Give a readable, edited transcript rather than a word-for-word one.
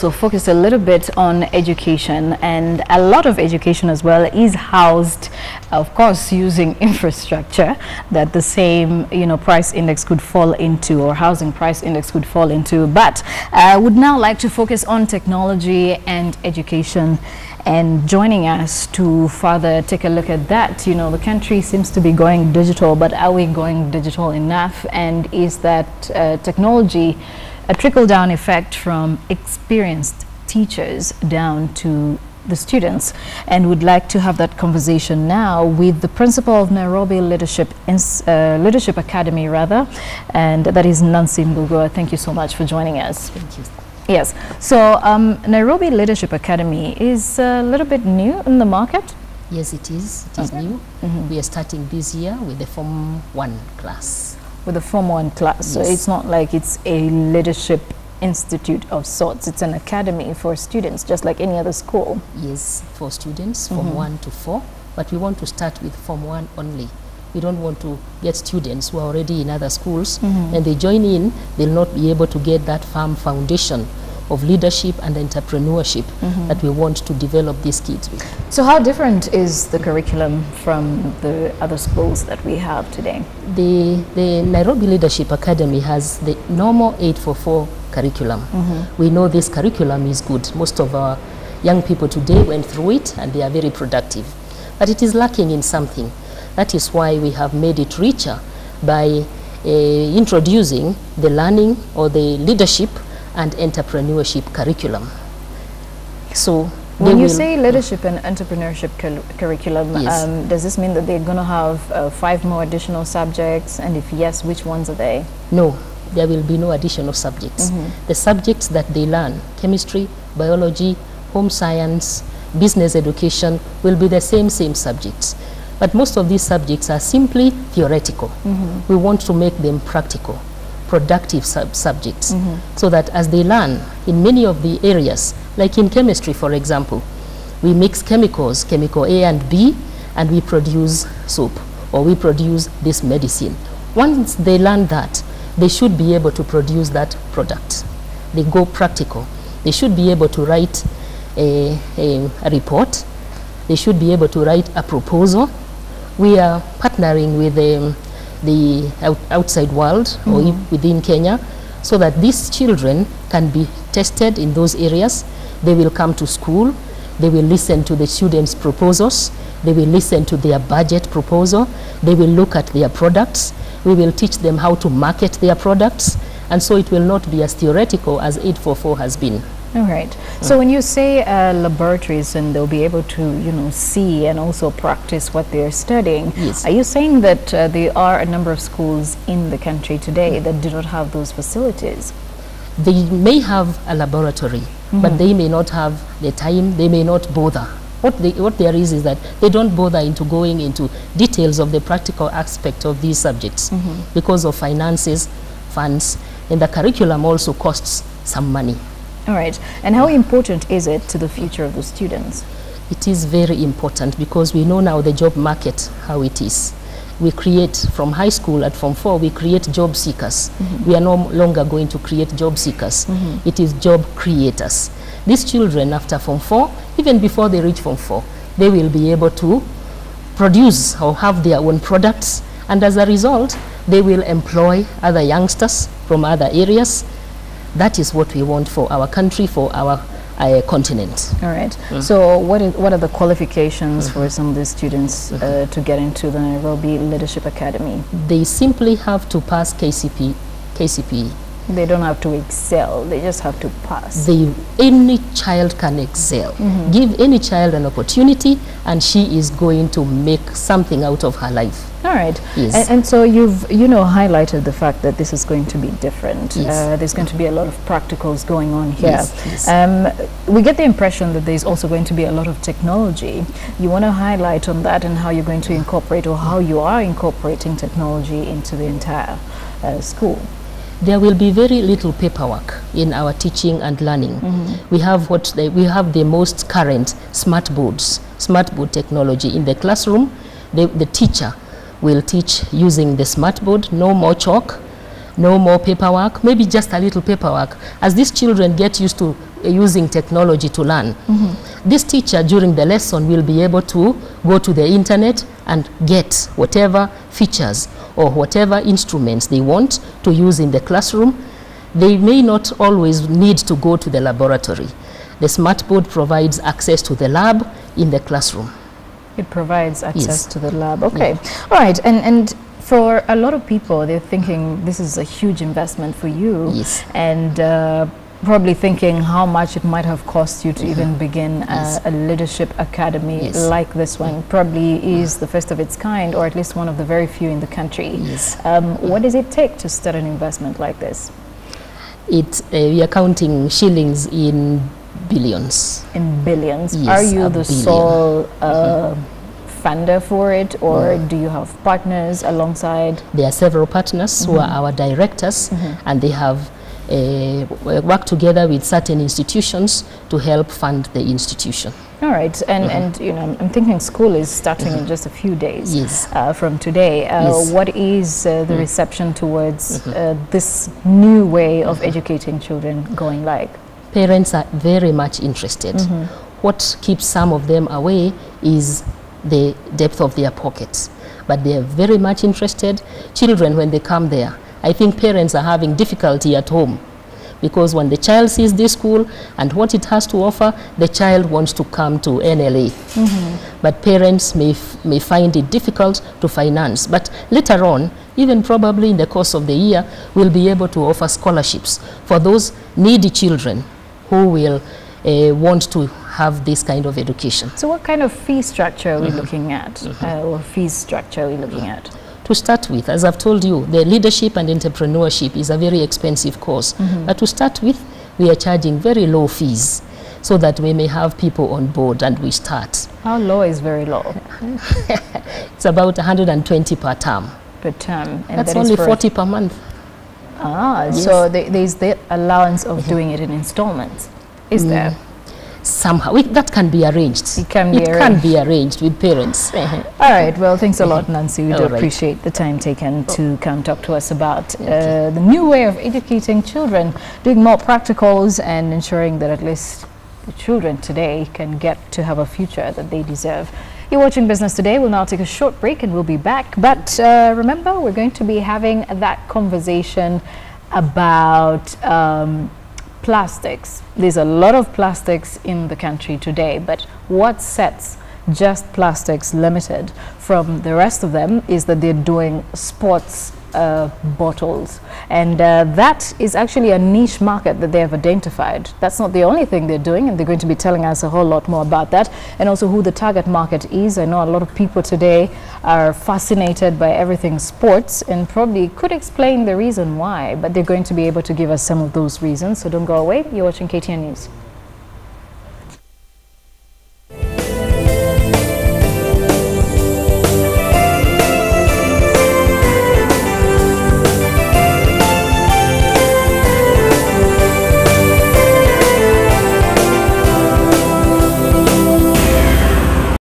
So focus a little bit on education, and a lot of education as well is housed, of course, using infrastructure that the same, price index could fall into, or housing price index could fall into. But I would now like to focus on technology and education. And joining us to further take a look at that, the country seems to be going digital, but are we going digital enough? And is that technology a trickle-down effect from experienced teachers down to the students? And would like to have that conversation now with the principal of Nairobi Leadership Academy, and that is Nancy Mbugua. Thank you so much for joining us. Thank you. Yes. So Nairobi Leadership Academy is a little bit new in the market. Yes, it is. It is new. We are starting this year with the Form 1 class. With the Form 1 class. Yes. So it's not like it's a leadership institute of sorts. It's an academy for students, just like any other school. Yes, for students, Form 1 to 4. But we want to start with Form 1 only. We don't want to get students who are already in other schools and they join in, they'll not be able to get that firm foundation of leadership and entrepreneurship that we want to develop these kids with. So how different is the curriculum from the other schools that we have today? The Nairobi Leadership Academy has the normal 844 curriculum. We know this curriculum is good. Most of our young people today went through it and they are very productive. But it is lacking in something. That is why we have made it richer by introducing the learning or the leadership and entrepreneurship curriculum. So when you say leadership and entrepreneurship curriculum, yes. Does this mean that they're going to have 5 more additional subjects? And if yes, which ones are they? No, there will be no additional subjects. The subjects that they learn, chemistry, biology, home science, business education, will be the same subjects. But most of these subjects are simply theoretical. We want to make them practical, productive subjects, so that as they learn in many of the areas, like in chemistry, for example, we mix chemicals, chemical A and B, and we produce soap, or we produce this medicine. Once they learn that, they should be able to produce that product. They go practical. They should be able to write a report. They should be able to write a proposal. We are partnering with the outside world or within Kenya, so that these children can be tested in those areas. They will come to school, they will listen to the students' proposals, they will listen to their budget proposal, they will look at their products, we will teach them how to market their products, and so it will not be as theoretical as 844 has been. All right. So when you say laboratories and they'll be able to, see and also practice what they're studying, yes. Are you saying that there are a number of schools in the country today that do not have those facilities? They may have a laboratory, but they may not have the time, they may not bother. What there is that they don't bother into going into details of the practical aspect of these subjects because of finances, funds, and the curriculum also costs some money. All right. And how important is it to the future of the students? It is very important because we know now the job market, how it is. We create, from high school at Form 4, we create job seekers. We are no longer going to create job seekers. It is job creators. These children after Form 4, even before they reach Form 4, they will be able to produce or have their own products. And as a result, they will employ other youngsters from other areas. That is what we want for our country, for our continent. All right. So what are the qualifications for some of the students to get into the Nairobi Leadership Academy? They simply have to pass KCPE. They don't have to excel, they just have to pass. Any child can excel. Give any child an opportunity and she is going to make something out of her life. All right. Yes. And so you've, highlighted the fact that this is going to be different. Yes. There's going to be a lot of practicals going on here. Yes, yes. We get the impression that there's also going to be a lot of technology. You want to highlight on that and how you're going to incorporate, or how you are incorporating technology into the entire school? There will be very little paperwork in our teaching and learning. We have the most current smart board technology in the classroom. The teacher will teach using the smart board. No more chalk, no more paperwork, maybe just a little paperwork. As these children get used to using technology to learn. This teacher during the lesson will be able to go to the internet and get whatever features or whatever instruments they want to use in the classroom. They may not always need to go to the laboratory. The smart board provides access to the lab in the classroom. It provides access to the lab. Okay. All right. And for a lot of people, they're thinking this is a huge investment for you. Yes. And probably thinking how much it might have cost you to even begin a leadership academy like this one. Probably is the first of its kind, or at least one of the very few in the country. Yes. What does it take to start an investment like this? We are counting shillings in billions. In billions? Yes, Are you the sole funder for it, or do you have partners alongside? There are several partners who are our directors, and they have worked together with certain institutions to help fund the institution. All right, and you know, I'm thinking school is starting in just a few days from today. What is the reception towards this new way of educating children going like? Parents are very much interested. What keeps some of them away is the depth of their pockets, but they are very much interested. Children, when they come there, I think parents are having difficulty at home, because when the child sees this school and what it has to offer, the child wants to come to NLA. But parents may find it difficult to finance. But later on, even probably in the course of the year, we'll be able to offer scholarships for those needy children who will want to have this kind of education. So what kind of fee structure are we looking at, or fees structure are we looking at? To start with, as I've told you, the leadership and entrepreneurship is a very expensive course. But to start with, we are charging very low fees so that we may have people on board and we start. How low is very low? It's about 120 per term. Per term. And that's only 40 per month. Ah, so there's the allowance of doing it in installments, is there? Somehow that can be arranged. It can be arranged with parents. All right, well, thanks a lot, Nancy. We do appreciate the time taken to come talk to us about the new way of educating children, doing more practicals and ensuring that at least the children today can get to have a future that they deserve. You're watching Business Today. We'll now take a short break and we'll be back. But remember, we're going to be having that conversation about plastics. There's a lot of plastics in the country today, but what sets Just Plastics Limited from the rest of them is that they're doing sports bottles, and that is actually a niche market that they have identified. That's not the only thing they're doing, and they're going to be telling us a whole lot more about that, and also who the target market is. I know a lot of people today are fascinated by everything sports and probably could explain the reason why, but they're going to be able to give us some of those reasons. So don't go away. You're watching KTN News.